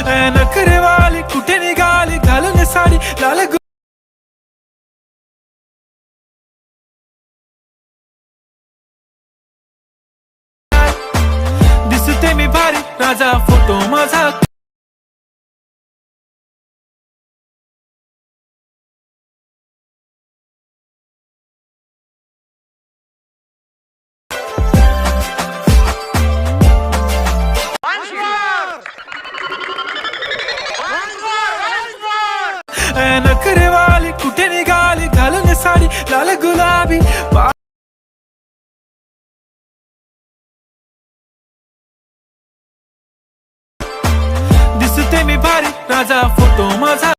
नखरेवाली कुठे निघाली घालून साडी लाल दिसते मी भारी राजा फोटो माझा नखरेवाली कुठे निघाली घालून साडी लाल गुलाबी दिसते मी भारी राजा फोटो माझा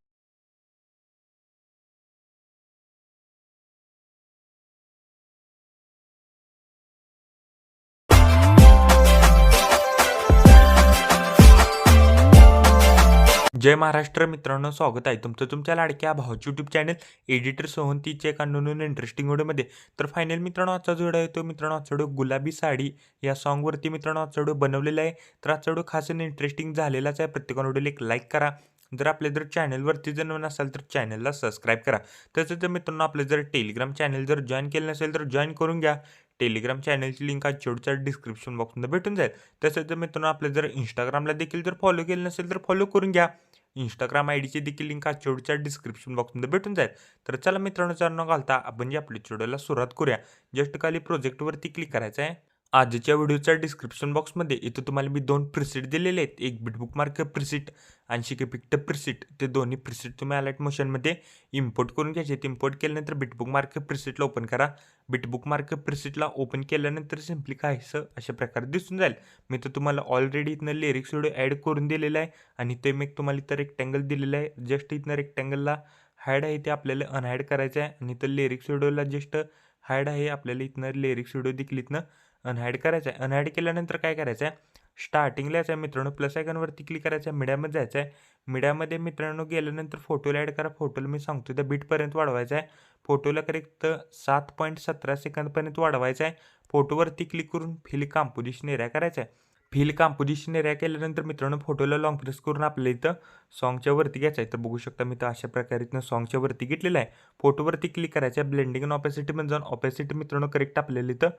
जय महाराष्ट्र मित्रांनो, स्वागत आहे तुमचं तुमच्या लाडक्या भाऊची यूट्यूब चॅनल एडिटर सोहंतीचे एका नवीन इंटरेस्टिंग व्हिडिओमध्ये. तर फायनल मित्रांनो, आजचा जो व्हिडिओ आहे तो मित्रांनो आजचा व्हिडिओ गुलाबी साडी या सॉन्गवरती मित्रांनो आजचा व्हिडिओ बनवलेला आहे. तर आजचा व्हिडिओ खास इंटरेस्टिंग झालेलाच आहे. प्रत्येकाने व्हिडिओला एक लाईक करा. जर आपल्या जर चॅनलवरती जर नवीन असाल तर चॅनलला सबस्क्राईब करा. तसंच जर मित्रांनो आपलं जर टेलिग्राम चॅनल जर जॉईन केलं नसेल तर जॉईन करून घ्या. टेलिग्राम चॅनलची लिंक आज शेवटच्या डिस्क्रिप्शन बॉक्समध्ये भेटून जाईल. तसंच जर मित्रांनो आपलं जर इंस्टाग्रामला देखील जर फॉलो केलं नसेल तर फॉलो करून घ्या. इंस्टाग्राम आयडीची देखील लिंक आज शेवटच्या डिस्क्रिप्शन बॉक्समध्ये भेटून जाईल. तर चला मित्रांनो, न घालता आपण जे आपल्या व्हिडिओला सुरुवात करूया. जस्ट खाली प्रोजेक्टवरती क्लिक करायचं आहे. आजच्या व्हिडिओच्या डिस्क्रिप्शन बॉक्समध्ये इथं तुम्हाला मी 2 प्रिसेट दिलेले आहेत. एक बिटबुकमार्क प्रिसेट आणि शिकेपिक्ट प्रिसेट. ते दोन्ही प्रिसेट तुम्ही अलर्ट मोशनमध्ये इम्पोर्ट करून घ्यायचे. इम्पोर्ट केल्यानंतर बिटबुकमार्क प्रिसेटला ओपन करा. बिटबुकमार्क प्रिसेटला ओपन केल्यानंतर सिम्पली काहीसं अशा प्रकारे दिसून जाईल. मी तर तुम्हाला ऑलरेडी इथनं लिरिक्स व्हिडिओ ॲड करून दिलेला आहे आणि ते मी तुम्हाला इथं रेक्टँगल दिलेलं आहे. जस्ट इथनं रेक्टँगलला हाईड आहे ते आपल्याला अनहाईड करायचं आहे आणि इथं लिरिक्स व्हिडिओला जस्ट हाईड आहे आपल्याला इथनं लिरिक्स व्हिडिओ देखील इथनं अनहाईड करायचं आहे. अनहाईड केल्यानंतर काय करायचं आहे, स्टार्टिंगला यायचं आहे मित्रांनो, प्लस आयकॉनवरती क्लिक करायचं आहे. मीडियामध्ये जायचं आहे. मीडियामध्ये मित्रांनो गेल्यानंतर फोटोला ॲड करा. फोटोला मी सांगतो त्या बीटपर्यंत वाढवायचं आहे. फोटोला करेक्ट 7.17 सेकंदपर्यंत वाढवायचं आहे. फोटोवरती क्लिक करून फिल कॉम्पोजिशन एरिया करायचं आहे. फिल कॉम्पोजिशन एरिया केल्यानंतर मित्रांनो फोटोला लॉंग प्रेस करून आपल्याला इथं सॉन्गच्या वरती घ्यायचं आहे. तर बघू शकता मी तर अशा प्रकारे इथं सॉन्गच्या वरती घेतलेलं आहे. फोटोवरती क्लिक करायचं आहे. ब्लेंडिंग आणि ऑपॅसिटीमध्ये जाऊन ऑपॅसिटी मित्रांनो करेक्ट आपल्याला इथं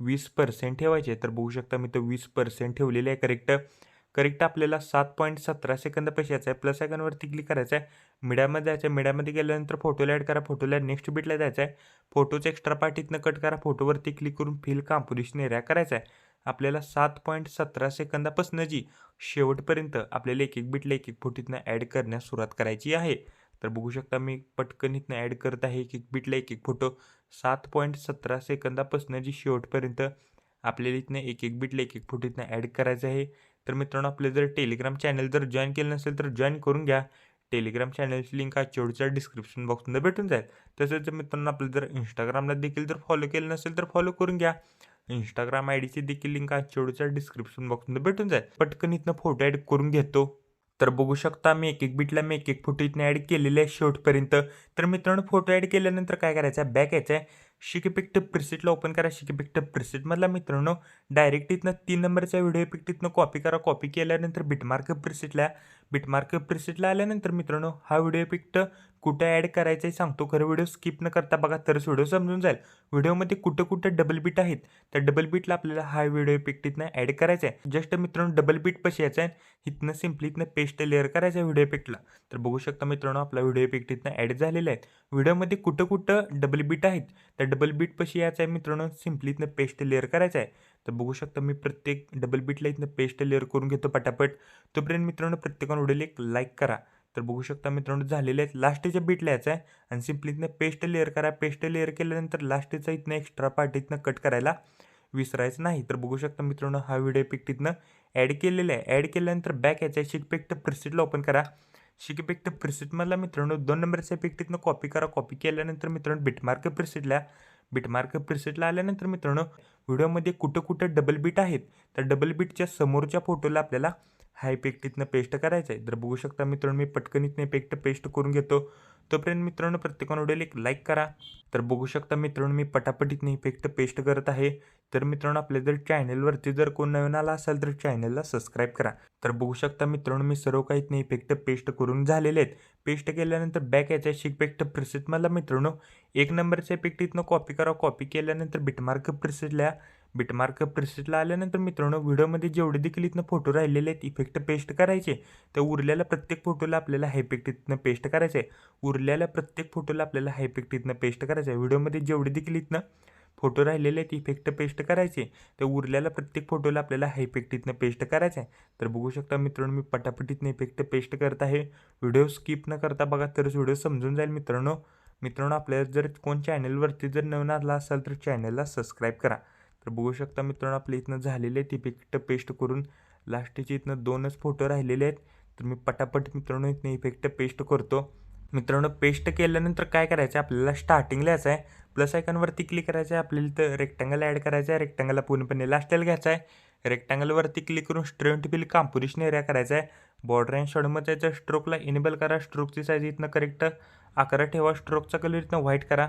20% ठेवायचे. तर बघू शकता मी तर 20% ठेवलेले आहे. करेक्ट आपल्याला 7.17 सेकंद पैसे यायचं आहे. प्लस आयकॉनवरती क्लिक करायचं आहे. मीडियामध्ये जायचं आहे. मीडियामध्ये गेल्यानंतर फोटोला ॲड करा. फोटोला नेक्स्ट बीटला जायचं आहे. फोटोचं एक्स्ट्रा पार्ट इथनं कट करा. फोटोवरती क्लिक करून फिल कॉम्पोजिशन एरिया करायचा आहे. आपल्याला 7.17 सेकंदापासून जी शेवटपर्यंत आपल्याला एक बीटला एक फोटो इथनं ॲड करण्यास सुरुवात करायची आहे. तर बघू शकता मी पटकन इथनं ॲड करत आहे. एक बीटला एक फोटो 7.17 सेकंदापासून जी शेवटपर्यंत आपल्याला इथनं एक बीटला एक फोटो इथनं ॲड करायचं आहे. तर मित्रांनो, आपलं जर टेलिग्राम चॅनल जर जॉईन केलं नसेल तर जॉईन करून घ्या. टेलिग्राम चॅनलची लिंक आज शेवटच्या डिस्क्रिप्शन बॉक्समध्ये भेटून जाईल. तसंच मित्रांनो आपलं जर इंस्टाग्रामला देखील जर फॉलो केलं नसेल तर फॉलो करून घ्या. इंस्टाग्राम आयडीची देखील लिंक आज शेवटच्या डिस्क्रिप्शन बॉक्समध्ये भेटून जाईल. पटकन इथनं फोटो ॲड करून घेतो. तर बघू शकता मी एक बीटला मी एक फोटो इथनं ॲड केलेले आहे शेवटपर्यंत. तर मित्रांनो, फोटो ॲड केल्यानंतर काय करायचं आहे, बॅक यायचं आहे. शिकेपिक्ट प्रिसेटला ओपन करा. शिकेपिक्ट प्रिसेटमधला मित्रांनो डायरेक्ट इथनं 3 नंबरचा व्हिडिओ इफेक्ट इथनं कॉपी करा. कॉपी केल्यानंतर बिटमार्क प्रिसेटला आल्यानंतर मित्रांनो हा व्हिडिओ इफेक्ट कुठं ॲड करायचं आहे सांगतो. खरं व्हिडिओ स्किप न करता बघा तरच व्हिडिओ समजून जाईल. व्हिडिओमध्ये कुठं डबल बीट आहेत त्या डबल बीटला आपल्याला हा व्हिडिओ इफेक्ट इथनं ॲड करायचा आहे. जस्ट मित्रांनो डबल बीट पशी यायचं आहे. इथनं सिम्पली इथनं पेस्ट लेअर करायचं आहे व्हिडिओ इफेक्टला. तर बघू शकता मित्रांनो आपला व्हिडिओ इफेक्ट इथनं ॲड झालेला आहे. व्हिडिओमध्ये कुठं डबल बीट आहेत त्या डबल बीट पशी यायचं आहे मित्रांनो. सिम्पली इथनं पेस्ट लेअर करायचं आहे. तर बघू शकता मी प्रत्येक डबल बीटला इथनं पेस्ट लेअर करून घेतो पटापट. तोपर्यंत मित्रांनो प्रत्येकाने व्हिडिओला एक लाईक करा. तर बघू शकता मित्रांनो झालेले आहेत. लास्टच्या बीटला यायचं आहे आणि सिम्पली इथनं पेस्ट लेअर करा. पेस्ट लेअर केल्यानंतर लास्टचा इथनं एक्स्ट्रा पार्ट इथनं कट करायला विसरायचं नाही. तर बघू शकता मित्रांनो हा व्हिडिओ इफेक्ट इथनं ॲड केलेला आहे. ॲड केल्यानंतर बॅक यायचं आहे. शिकेपिक्ट प्रिसेटला ओपन करा. शिकेपिक्ट प्रिसेटमधला मित्रांनो 2 नंबरचा इफेक्ट इथनं कॉपी करा. कॉपी केल्यानंतर मित्रांनो बिटमार्क प्रिसेटला आल्यानंतर मित्रांनो व्हिडिओमध्ये कुठं डबल बीट आहेत त्या डबल बीटच्या समोरच्या फोटोला आपल्याला हा इफेक्ट इथनं पेस्ट करायचा आहे. तर बघू शकता मित्रांनो मी पटकन इथनं इफेक्ट पेस्ट करून घेतो. तोपर्यंत मित्रांनो प्रत्येकाने व्हिडिओला एक लाईक करा. तर बघू शकता मित्रांनो मी पटापट इथनं इफेक्ट पेस्ट करत आहे. तर मित्रांनो आपल्या जर चॅनलवरती जर कोण नवीन आला असाल तर चॅनलला सबस्क्राईब करा. तर बघू शकता मित्रांनो मी सर्व काही इथनं इफेक्ट पेस्ट करून झालेले आहेत. पेस्ट केल्यानंतर बॅक यायचा इफेक्ट प्रिसेटमधला मित्रांनो 1 नंबरचा इफेक्ट इथनं कॉपी करा. कॉपी केल्यानंतर बिटमार्क प्रिसेटला आल्यानंतर मित्रांनो व्हिडिओमध्ये जेवढे देखील इथनं फोटो राहिलेले आहेत इफेक्ट पेस्ट करायचे. त्या उरलेल्या प्रत्येक फोटोला आपल्याला हा इफेक्ट इथनं पेस्ट करायचा आहे. उरलेल्या प्रत्येक फोटोला आपल्याला हा इफेक्ट इथनं पेस्ट करायचा आहे. व्हिडिओमध्ये जेवढे देखील इथनं फोटो राहिलेले आहेत इफेक्ट पेस्ट करायचे. त्या उरलेल्या प्रत्येक फोटोला आपल्याला हा इफेक्ट इथनं पेस्ट करायचा आहे. तर बघू शकता मित्रांनो मी पटापट इथनं इफेक्ट पेस्ट करत आहे. व्हिडिओ स्किप न करता बघा तरच व्हिडिओ समजून जाईल मित्रांनो. आपल्याला जर कोण चॅनलवरती जर नवीन आला असाल तर चॅनलला सबस्क्राईब करा. तर बघू शकता मित्रांनो आपल्या इथनं झालेले आहेत इफेक्ट पेस्ट करून. लास्टचे इथनं 2च फोटो राहिलेले आहेत. तर मी पटापट मित्रांनो इथनं इफेक्ट पेस्ट करतो. मित्रांनो पेस्ट केल्यानंतर काय करायचं आहे आपल्याला स्टार्टिंगला यायचं आहे. प्लस आयकॉनवरती क्लिक करायचं आहे. आपल्याला इथं रेक्टँगल ॲड करायचं आहे. रेक्टँगलला पूर्णपणे लास्टला घ्यायचा आहे. रेक्टँगलवरती क्लिक करून स्ट्रेंट बिल कॉम्पोजिशन एरिया करायचा आहे. बॉर्डर अँड शॅडोमध्ये जायचं. स्ट्रोकला इनेबल करा. स्ट्रोकची साईज इथनं करेक्ट 11 ठेवा. स्ट्रोकचा कलर इथनं व्हाईट करा.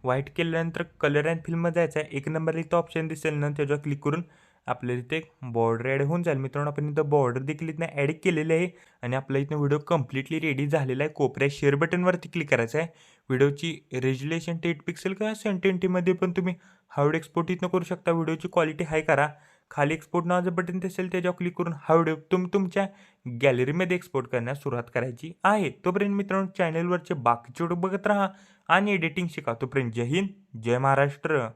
व्हाईट केल्यानंतर कलर अँड फिल्ममध्ये जायचं आहे. 1 नंबरला इथं ऑप्शन दिसेल ना त्याच्यावर क्लिक करून आपल्याला इथे बॉर्डर ॲड होऊन जाईल. मित्रांनो आपण इथं बॉर्डर देखील इथनं ॲड केलेली आहे आणि आपल्या इथनं व्हिडिओ कम्प्लिटली रेडी झालेला आहे. कोपऱ्यात शेअर बटनवरती क्लिक करायचं आहे. व्हिडिओची रेज्युलेशन 8 पिक्सेल किंवा 720मध्ये पण तुम्ही हार्ड एक्सपोर्ट इथनं करू शकता. व्हिडिओची क्वालिटी हाय करा. खाली एक्सपोर्ट नावाचं बटन दिसेल त्याच्यावर क्लिक करून हा व्हिडिओ तुमच्या गॅलरीमध्ये एक्सपोर्ट करण्यास सुरुवात करायची आहे. तोपर्यंत मित्रांनो चॅनलवरचे बाकीचे व्हिडिओ बघत राहा आणि एडिटिंग शिका. तोपर्यंत जय हिंद, जय महाराष्ट्र.